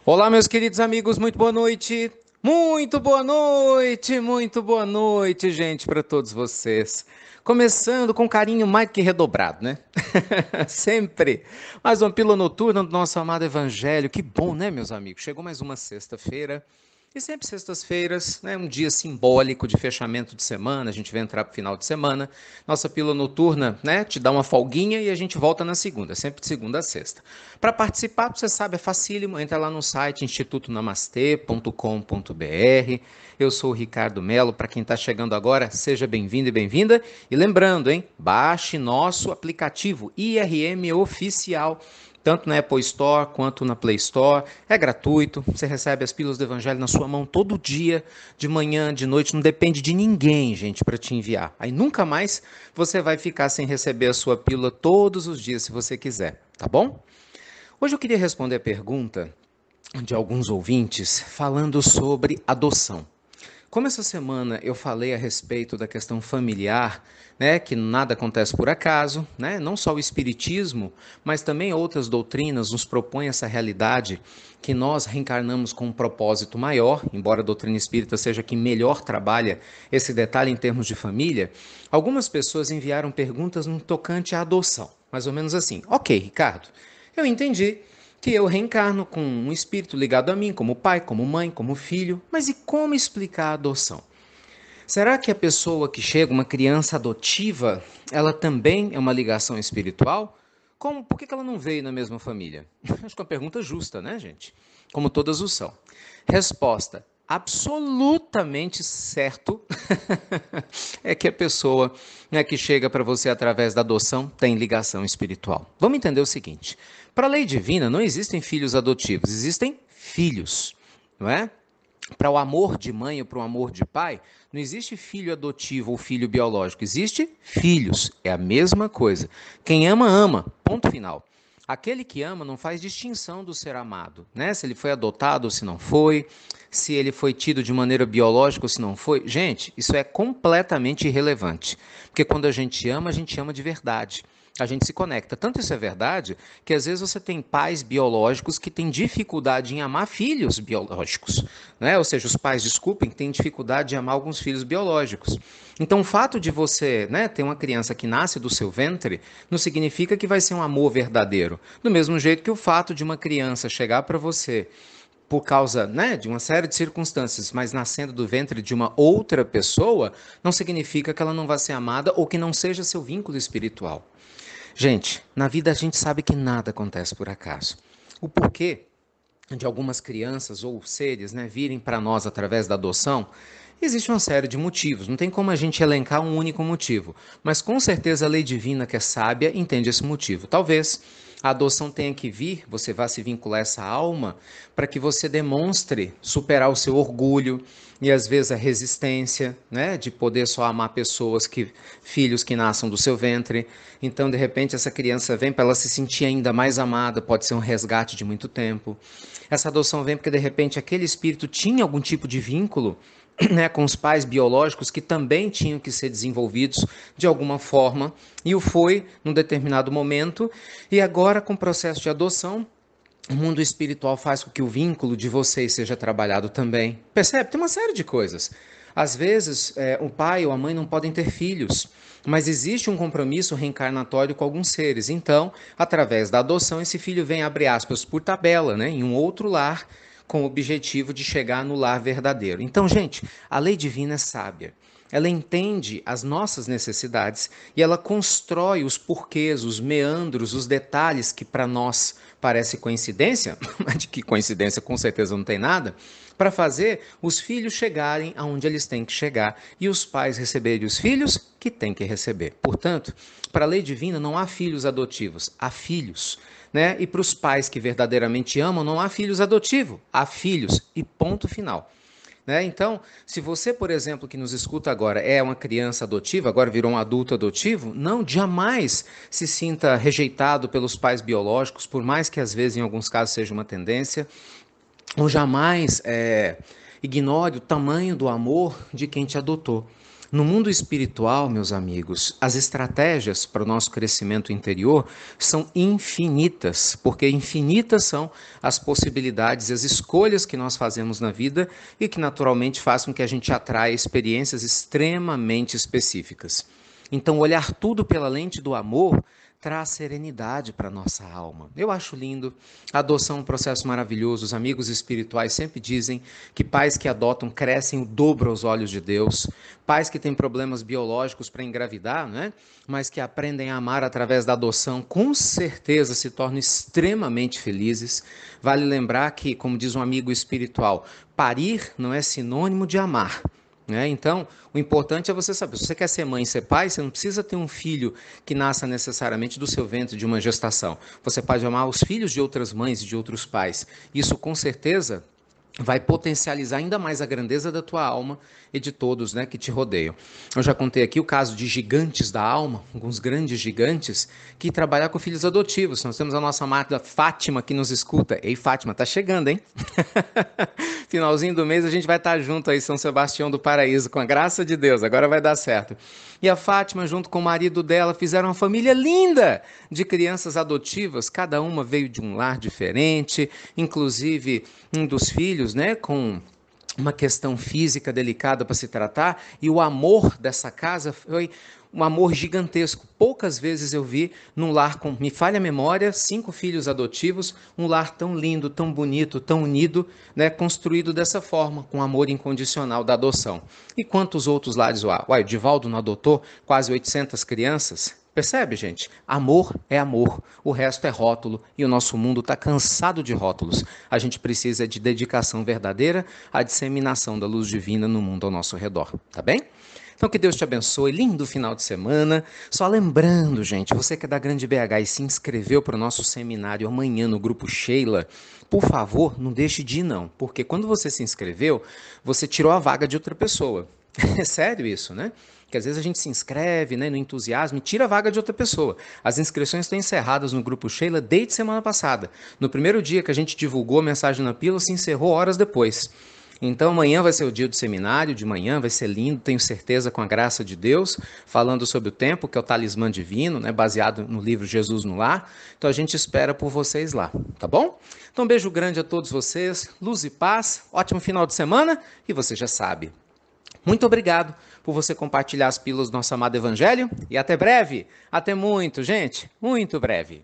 Olá, meus queridos amigos, muito boa noite. Muito boa noite, muito boa noite, gente, para todos vocês. Começando com carinho mais que redobrado, né? Sempre. Mais uma pílula noturna do nosso amado Evangelho. Que bom, né, meus amigos? Chegou mais uma sexta-feira. E sempre sextas-feiras, né, um dia simbólico de fechamento de semana, a gente vai entrar para o final de semana. Nossa pílula noturna, né, te dá uma folguinha e a gente volta na segunda, sempre de segunda a sexta. Para participar, você sabe, é facílimo, entra lá no site institutonamastê.com.br. Eu sou o Ricardo Melo, para quem está chegando agora, seja bem-vindo e bem-vinda. E lembrando, hein, baixe nosso aplicativo IRM Oficial, tanto na Apple Store quanto na Play Store. É gratuito, você recebe as pílulas do Evangelho na sua mão todo dia, de manhã, de noite, não depende de ninguém, gente, para te enviar. Aí nunca mais você vai ficar sem receber a sua pílula todos os dias, se você quiser, tá bom? Hoje eu queria responder a pergunta de alguns ouvintes falando sobre adoção. Como essa semana eu falei a respeito da questão familiar, né, que nada acontece por acaso, né, não só o espiritismo, mas também outras doutrinas nos propõem essa realidade que nós reencarnamos com um propósito maior, embora a doutrina espírita seja que melhor trabalha esse detalhe em termos de família. Algumas pessoas enviaram perguntas no tocante à adoção, mais ou menos assim: ok, Ricardo, eu entendi que eu reencarno com um espírito ligado a mim, como pai, como mãe, como filho. Mas e como explicar a adoção? Será que a pessoa que chega, uma criança adotiva, ela também é uma ligação espiritual? Como, por que ela não veio na mesma família? Acho que é uma pergunta justa, né, gente? Como todas o são. Resposta: absolutamente certo é que a pessoa, né, que chega para você através da adoção tem ligação espiritual. Vamos entender o seguinte: para a lei divina não existem filhos adotivos, existem filhos, não é? Para o amor de mãe ou para o amor de pai, não existe filho adotivo ou filho biológico, existe filhos, é a mesma coisa. Quem ama, ama, ponto final. Aquele que ama não faz distinção do ser amado, né? Se ele foi adotado ou se não foi, se ele foi tido de maneira biológica ou se não foi. Gente, isso é completamente irrelevante, porque quando a gente ama de verdade. A gente se conecta. Tanto isso é verdade que às vezes você tem pais biológicos que têm dificuldade em amar filhos biológicos, né? Ou seja, os pais, desculpem, têm dificuldade de amar alguns filhos biológicos. Então, o fato de você, né, ter uma criança que nasce do seu ventre não significa que vai ser um amor verdadeiro. Do mesmo jeito que o fato de uma criança chegar para você por causa, né, de uma série de circunstâncias, mas nascendo do ventre de uma outra pessoa, não significa que ela não vai ser amada ou que não seja seu vínculo espiritual. Gente, na vida a gente sabe que nada acontece por acaso. O porquê de algumas crianças ou seres, né, virem para nós através da adoção, existe uma série de motivos. Não tem como a gente elencar um único motivo, mas com certeza a lei divina, que é sábia, entende esse motivo. Talvez a adoção tenha que vir, você vá se vincular a essa alma, para que você demonstre superar o seu orgulho e às vezes a resistência, né, de poder só amar pessoas que filhos que nasçam do seu ventre. Então, de repente, essa criança vem para ela se sentir ainda mais amada, pode ser um resgate de muito tempo. Essa adoção vem porque de repente aquele espírito tinha algum tipo de vínculo, né, com os pais biológicos que também tinham que ser desenvolvidos de alguma forma, e o foi num determinado momento, e agora com o processo de adoção, o mundo espiritual faz com que o vínculo de vocês seja trabalhado também. Percebe? Tem uma série de coisas. Às vezes, o pai ou a mãe não podem ter filhos, mas existe um compromisso reencarnatório com alguns seres. Então, através da adoção, esse filho vem, abre aspas, por tabela, né, em um outro lar, com o objetivo de chegar no lar verdadeiro. Então, gente, a lei divina é sábia. Ela entende as nossas necessidades e ela constrói os porquês, os meandros, os detalhes que para nós parece coincidência, mas de que coincidência com certeza não tem nada, para fazer os filhos chegarem aonde eles têm que chegar e os pais receberem os filhos que têm que receber. Portanto, para a lei divina não há filhos adotivos, há filhos. Né? E para os pais que verdadeiramente amam, não há filhos adotivos, há filhos e ponto final. Né? Então, se você, por exemplo, que nos escuta agora, é uma criança adotiva, agora virou um adulto adotivo, não, jamais se sinta rejeitado pelos pais biológicos, por mais que às vezes, em alguns casos, seja uma tendência, ou jamais ignore o tamanho do amor de quem te adotou. No mundo espiritual, meus amigos, as estratégias para o nosso crescimento interior são infinitas, porque infinitas são as possibilidades e as escolhas que nós fazemos na vida e que naturalmente fazem com que a gente atraia experiências extremamente específicas. Então, olhar tudo pela lente do amor traz serenidade para a nossa alma. Eu acho lindo. A adoção é um processo maravilhoso. Os amigos espirituais sempre dizem que pais que adotam crescem o dobro aos olhos de Deus. Pais que têm problemas biológicos para engravidar, né? Mas que aprendem a amar através da adoção, com certeza se tornam extremamente felizes. Vale lembrar que, como diz um amigo espiritual, parir não é sinônimo de amar. Então, o importante é você saber, se você quer ser mãe e ser pai, você não precisa ter um filho que nasça necessariamente do seu ventre de uma gestação. Você pode amar os filhos de outras mães e de outros pais. Isso, com certeza, vai potencializar ainda mais a grandeza da tua alma e de todos, né, que te rodeiam. Eu já contei aqui o caso de gigantes da alma, alguns grandes gigantes, que trabalham com filhos adotivos. Nós temos a nossa amada Fátima que nos escuta. Ei, Fátima, tá chegando, hein? Finalzinho do mês a gente vai estar junto aí, São Sebastião do Paraíso, com a graça de Deus, agora vai dar certo. E a Fátima, junto com o marido dela, fizeram uma família linda de crianças adotivas, cada uma veio de um lar diferente, inclusive um dos filhos, né, com uma questão física delicada para se tratar, e o amor dessa casa foi um amor gigantesco. Poucas vezes eu vi num lar com, me falha a memória, 5 filhos adotivos, um lar tão lindo, tão bonito, tão unido, né, construído dessa forma, com amor incondicional da adoção. E quantos outros lares? O Divaldo não adotou quase 800 crianças? Percebe, gente? Amor é amor, o resto é rótulo e o nosso mundo está cansado de rótulos. A gente precisa de dedicação verdadeira à disseminação da luz divina no mundo ao nosso redor, tá bem? Então que Deus te abençoe, lindo final de semana. Só lembrando, gente, você que é da Grande BH e se inscreveu para o nosso seminário amanhã no Grupo Sheila, por favor, não deixe de ir não, porque quando você se inscreveu, você tirou a vaga de outra pessoa. É sério isso, né? Que às vezes a gente se inscreve, né, no entusiasmo e tira a vaga de outra pessoa. As inscrições estão encerradas no Grupo Sheila desde semana passada. No primeiro dia que a gente divulgou a mensagem na pílula, se encerrou horas depois. Então amanhã vai ser o dia do seminário, de manhã vai ser lindo, tenho certeza, com a graça de Deus, falando sobre o tempo, que é o talismã divino, né, baseado no livro Jesus no Lar. Então a gente espera por vocês lá, tá bom? Então um beijo grande a todos vocês, luz e paz, ótimo final de semana e você já sabe. Muito obrigado por você compartilhar as pílulas do nosso amado Evangelho e até breve. Até muito, gente. Muito breve.